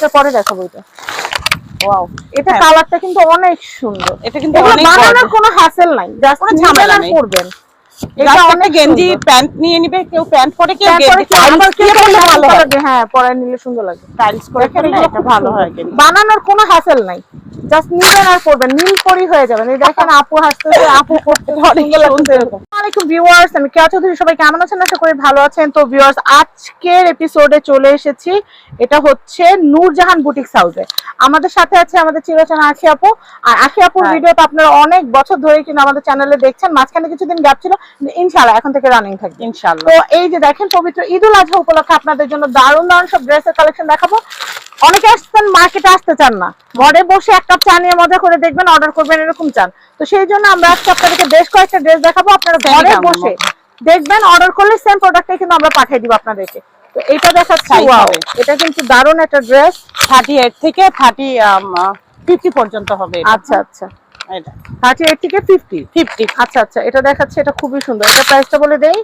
এটা পরে দেখাবো। এটা ওয়াও, এটা কালারটা কিন্তু অনেক সুন্দর। এটা কিন্তু অনেক বানানোর কোনো হ্যাসেল নাই, জাস্ট কোনো ঝামেলা নেই, করবেন। এটা অনেক গেঞ্জি প্যান্ট নিয়ে নিবে, কেউ প্যান্ট পরে, কেউ গেঞ্জি আবার কেউ পরলে ভালো হয়। হ্যাঁ পরে নিলে সুন্দর লাগে, টাইলস করে পরলে এটা ভালো হয়। বানানোর কোনো হ্যাসেল নাই, জাস্ট নিবেন আর করবেন, নীল পরি হয়ে যাবেন। এই দেখেন আপু হাসতেছে, আপু করতে অনেক সুন্দর। আসসালামু ভিউয়ার্স, আমি কেয়া চৌধুরী। সবাই কেমন আছেন? আশা করি ভালো আছেন। তো ভিউয়ার্স, আজকের এপিসোডে চলে এসেছি, এটা হচ্ছে নূরজাহান বুটিক্স হাউসে। আমাদের সাথে আছে আমাদের চিরচেনা আখি আপু। আর আখি আপুর ভিডিও তো আপনারা অনেক বছর ধরে কিন্তু আমাদের চ্যানেলে দেখছেন, মাঝখানে কিছুদিন গ্যাপ ছিল, ইনশাআল্লাহ এখন থেকে রানিং থাকবে ইনশাআল্লাহ। তো এই যে দেখেন, পবিত্র ঈদুল আজহা উপলক্ষে আপনাদের জন্য দারুণ দারুণ সব ড্রেসের কালেকশন দেখাবো। অনেকে আসছেন মার্কেটে আসতে চান না, ঘরে বসে এক কাপ চা নিয়ে মজা করে দেখবেন, অর্ডার করবেন, এরকম চান। তো সেই জন্য আমরা আজকে আপনাদেরকে বেশ কয়েকটা ড্রেস দেখাবো, আপনারা ঘরে বসে দেখবেন, অর্ডার করলে সেম প্রোডাক্টটাই কিন্তু আমরা পাঠিয়ে দিব আপনাদেরকে। তো এটা দেখাচ্ছি, ওয়াও, এটা কিন্তু দারুণ একটা ড্রেস। 38 থেকে 50 পর্যন্ত হবে। আচ্ছা আচ্ছা, এটা 38 থেকে 50। আচ্ছা আচ্ছা, এটা দেখাচ্ছি, এটা খুবই সুন্দর। এটা প্রাইসটা বলে দেই,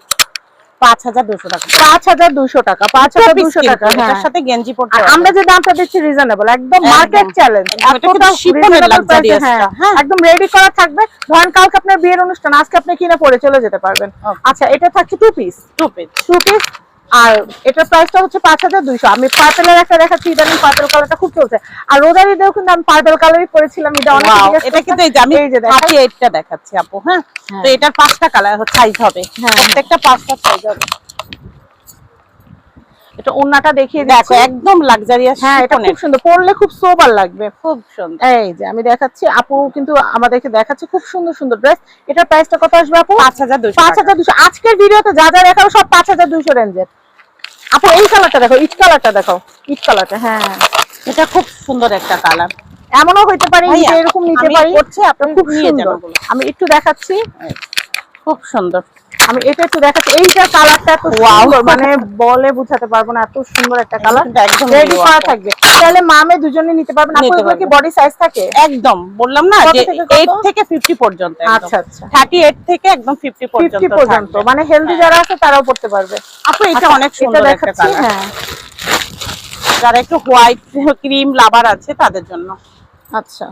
5200 টাকা। 5200 টাকা, 5200 টাকা। এটার সাথে গেঞ্জি পরতে আর আমরা যে দামটা দিচ্ছি রিজনেবল, একদম মার্কেট চ্যালেঞ্জ। এতটা শিপনের লাক্সারিয়াস, হ্যাঁ একদম রেডি করা থাকবে। ধরেন কালকে আপনার বিয়ের অনুষ্ঠান, আজকে আপনি কিনে পরে চলে যেতে পারবেন। আচ্ছা, এটা থাকছে টু পিস। আর এটার প্রাইসটা হচ্ছে 5200। আমি পার্পেলের একটা দেখাচ্ছি, ইদানিং পার্পেল কালারটা খুব চলছে। আর রোজারিদেও কিন্তু আমি পার্পেল কালারই পরেছিলাম, এটা অনেক। এটা কিন্তু এই যে আমি 38 টা দেখাচ্ছি আপু। হ্যাঁ, তো এটার 5টা কালার সাইজ হবে, প্রত্যেকটা 5টা সাইজ হবে। এটা ওন্নাটা দেখিয়ে দেখো, একদম লাক্সারিয়াস। হ্যাঁ, এটা খুব সুন্দর, পরলে খুব সোবার লাগবে, খুব সুন্দর। এই যে আমি দেখাচ্ছি, আপু কিন্তু আমাদেরকে দেখাচ্ছে খুব সুন্দর সুন্দর ড্রেস। এটার প্রাইসটা কত আসবে আপু? 5200। আজকের ভিডিওতে যা যা দেখাবো সব 5200 রেঞ্জের। আপু এই কালারটা দেখো, ইট কালারটা দেখো, ইট কালারটা। হ্যাঁ, এটা খুব সুন্দর একটা কালার। এমনও হইতে পারে যে এরকম নিতে পারি, আপনি খুব সুন্দর। আমি একটু দেখাচ্ছি, খুব সুন্দর। আমি এটা একটু দেখাচ্ছি, এইটা কালারটা এত সুন্দর, মানে বলে বুঝাতে পারবো না, এত সুন্দর একটা কালার। একদম রেডি করা থাকবে, তাহলে মামে দুজনে নিতে পারবেন। আপনাদের কি বডি সাইজ থাকে? একদম বললাম না যে 8 থেকে 50 পর্যন্ত। আচ্ছা আচ্ছা, 38 থেকে একদম 50 পর্যন্ত, মানে হেলদি যারা আছে তারাও পড়তে পারবে। আপু এটা অনেক সুন্দর একটা কালার। হ্যাঁ, যারা একটু হোয়াইট ক্রিম লাভার আছে তাদের জন্য। আচ্ছা,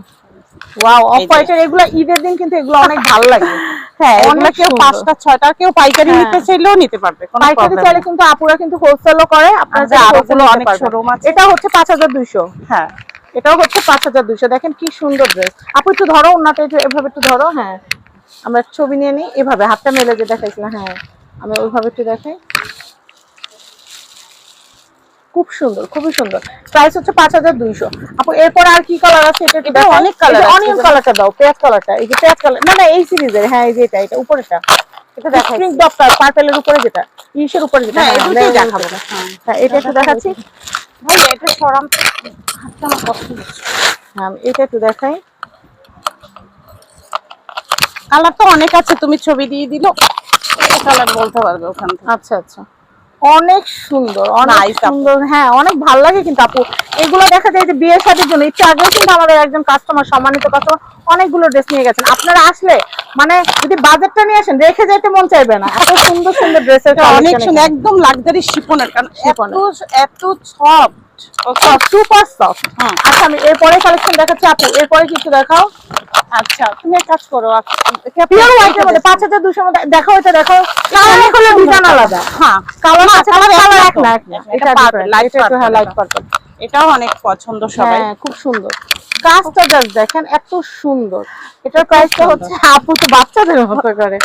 ওয়াও, অফ হোয়াইটের এগুলা ঈদের দিন কিন্তু এগুলো অনেক ভালো লাগে। হ্যাঁ, এগুলা কেউ 5টা 6টা কেউ পাইকারি নিতে চাইলেও নিতে পারবে, কোনো প্রবলেম নেই। পাইকারি চাইলে কিন্তু আপুরা কিন্তু হোলসেলও করে, আপনারা আরো অনেক শোরুম আছে। এটা হচ্ছে 5200। হ্যাঁ, এটাও হচ্ছে 5200। দেখেন কি সুন্দর ড্রেস। আপু একটু ধরো, ওন্নাটা এভাবে একটু ধরো। হ্যাঁ, আমরা ছবি নিয়ে নিই, এভাবে হাতটা মেলে যে দেখাইছিলাম। হ্যাঁ, আমি ওইভাবে একটু দেখাই, খুব সুন্দর, খুবই সুন্দর। প্রাইস হচ্ছে 5200। আপু এরপর আর কি কালার আছে? এটা অনেক কালার আছে। অনিয়ন কালারটা দাও, পেঁয়াজ কালারটা। এই যে পেঁয়াজ কালার, না না এই সিরিজের। হ্যাঁ, এই যে এটা উপরেটা, এটা দেখাই, পিঙ্ক ডটটা পার্পলের উপরে, যেটা ইশের উপরে, যেটা। হ্যাঁ, এটাই দেখাবো। হ্যাঁ, এটা একটু দেখাচ্ছি। ভাই এটা সরাম, হাতটা আমার কষ্ট হচ্ছে। হ্যাঁ, এটা একটু দেখাই। কালার তো অনেক আছে, তুমি ছবি দিয়ে দিলো, এই কালার বলতে পারবে ওখান থেকে। আচ্ছা আচ্ছা, অনেক সুন্দর, অনেক সুন্দর। হ্যাঁ, অনেক ভালো লাগে কিন্তু আপু এগুলো দেখা যায় যে বিয়ের শাদীর জন্য। একটু আগেও কিন্তু আমাদের একজন কাস্টমার, সম্মানিত কাস্টমার, অনেকগুলো ড্রেস নিয়ে গেছেন। আপনারা আসলে মানে যদি বাজেটটা নিয়ে আসেন, রেখে যেতে মন চাইবে না, এত সুন্দর সুন্দর ড্রেসের অনেক সুন্দর, একদম লাক্সারি শিফনের, কারণ এত সফট, সুপার সফট। আচ্ছা, আমি এরপরে কালেকশন দেখাচ্ছি আপু, এরপরে কিছু দেখাও। আচ্ছা, তুমি এক কাজ করো, পিওর হোয়াইটের মধ্যে 5200 মধ্যে দেখাও। এটা দেখাও, কালার হলো ডিজাইন আলাদা। হ্যাঁ, কালার এক না, এটা লাইট পার্পল। এটাও অনেক পছন্দ সবাই। হ্যাঁ, খুব সুন্দর কাজটা, জাস্ট দেখেন এত সুন্দর। এটার প্রাইসটা হচ্ছে, আপু তো বাচ্চাদের মতো করে।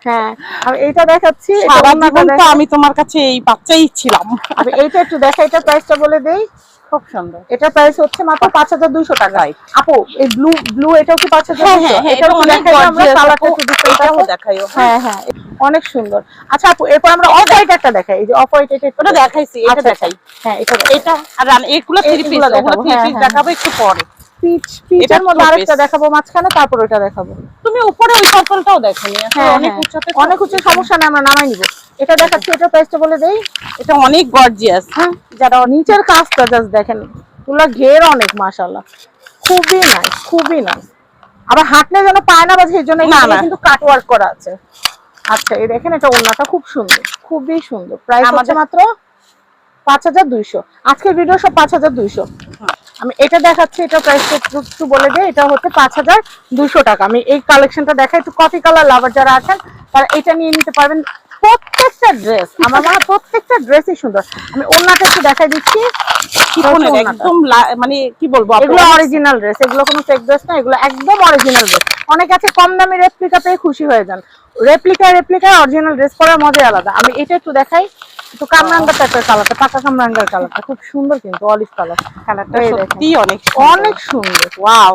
হ্যাঁ, আমি এইটা দেখাচ্ছি। সারা জীবন তো আমি তোমার কাছে এই বাচ্চাই ছিলাম। আমি এইটা একটু দেখাই, এটার প্রাইসটা বলে দেই। খুব সুন্দর, এটা প্রাইস হচ্ছে মাত্র 5200 টাকা। আপু এই ব্লু এটাও কি 5200? এটা অনেক গর্জিয়াস, কালারটা একটু ডিফারেন্ট দেখাইও। হ্যাঁ হ্যাঁ, অনেক সুন্দর। আচ্ছা আপু, এরপর আমরা অফ হোয়াইট একটা দেখাই। এই যে অফ হোয়াইট, এটা দেখাইছি, এটা দেখাই। হ্যাঁ, এটা আর এগুলো থ্রি পিস দেখাবো একটু পরে। পিচের মধ্যে আরেকটা দেখাবো মাঝখানে, তারপর ওটা দেখাবো। তুমি উপরে ওই পার্পলটাও দেখোনি? অনেক উঁচু, সমস্যা নেই, আমরা নামাই নিব। এটা দেখাচ্ছি, এটা প্রাইসটা বলে দেই। এটা অনেক গর্জিয়াস। হ্যাঁ, যারা নিচের কাজটা জাস্ট দেখেন, পুরো ঘের অনেক, মাশাআল্লাহ, খুবই নাইস, খুবই নাইস। আবার হাঁটলে যেন পায় না বাজে, এই জন্য কিন্তু কাট ওয়ার্ক করা আছে। আচ্ছা, এই দেখেন, এটা ওন্নাটা খুব সুন্দর, খুবই সুন্দর। প্রাইস হচ্ছে মাত্র 5200। আজকের ভিডিও সব 5200। আমি এটা দেখাচ্ছি, এটা প্রাইসটা একটু বলে দিই। এটা হচ্ছে 5200 টাকা। আমি এই কালেকশনটা দেখাই, একটু কফি কালার লাভার যারা আছেন তারা এটা নিয়ে নিতে পারবেন। প্রত্যেকটা ড্রেস আমার মনে হয় প্রত্যেকটা ড্রেসই সুন্দর। আমি ওড়নাটা একটু দেখাই দিচ্ছি, একদম মানে কি বলবো, এগুলো অরিজিনাল ড্রেস, এগুলো কোনো ফেক ড্রেস না, এগুলো একদম অরিজিনাল ড্রেস। অনেক আছে কম দামি রেপ্লিকা পেয়ে খুশি হয়ে যান, রেপ্লিকা অরিজিনাল ড্রেস পরার মজাই আলাদা। আমি এটা একটু দেখাই, একটু কামরাঙ্গা টাইপের কালারটা, পাকা কামরাঙ্গার কালারটা খুব সুন্দর, কিন্তু অলিভ কালার কালারটা সত্যি অনেক অনেক সুন্দর। ওয়াও,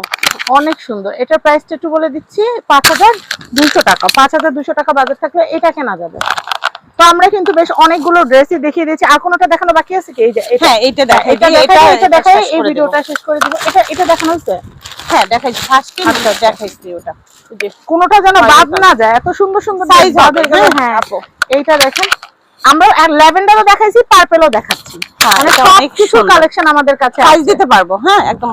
অনেক সুন্দর। এটার প্রাইসটা একটু বলে দিচ্ছি, 5200 টাকা। 5200 টাকা বাজেট থাকলে এটা কেনা যাবে। তো আমরা কিন্তু বেশ অনেকগুলো ড্রেসই দেখিয়ে দিয়েছি। আর কোনোটা দেখানো বাকি আছে কি? এই যে হ্যাঁ, এটা দেখাই, এটা দেখাই, এই ভিডিওটা শেষ করে দিব। এটা দেখানো হয়েছে? হ্যাঁ দেখাইছি, ফার্স্ট দেখাইছি ওটা। কোনোটা যেন বাদ না যায়, এত সুন্দর সুন্দর সাইজ হবে। হ্যাঁ, এইটা দেখেন, আমরা ল্যাভেন্ডারও দেখাইছি, পার্পেলও দেখাচ্ছি। মানে সব কিছু কালেকশন আমাদের কাছে সাইজ দিতে পারবো। হ্যাঁ, একদম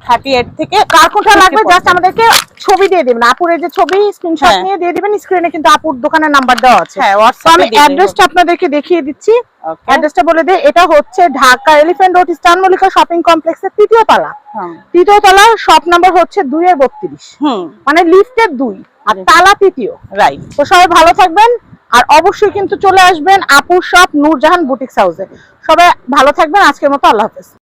38 থেকে কার কোনটা লাগবে জাস্ট আমাদেরকে ছবি দিয়ে দিবেন। আপুর এই যে ছবি স্ক্রিনশট নিয়ে দিয়ে দিবেন। স্ক্রিনে কিন্তু আপুর দোকানের নাম্বার দেওয়া আছে। হ্যাঁ, আমি অ্যাড্রেসটা আপনাদেরকে দেখিয়ে দিচ্ছি। অ্যাড্রেসটা বলে দেই, এটা হচ্ছে ঢাকা এলিফ্যান্ট রোড স্টান মল্লিকা শপিং কমপ্লেক্সের তৃতীয় তলা, শপ নাম্বার হচ্ছে 2-32। মানে লিফটের 2 আর তালা 3। রাইট। তো সবাই ভালো থাকবেন, আর অবশ্যই কিন্তু চলে আসবেন আপুর শপ নূরজাহান বুটিক্স হাউসে। সবাই ভালো থাকবেন, আজকের মতো আল্লাহ হাফেজ।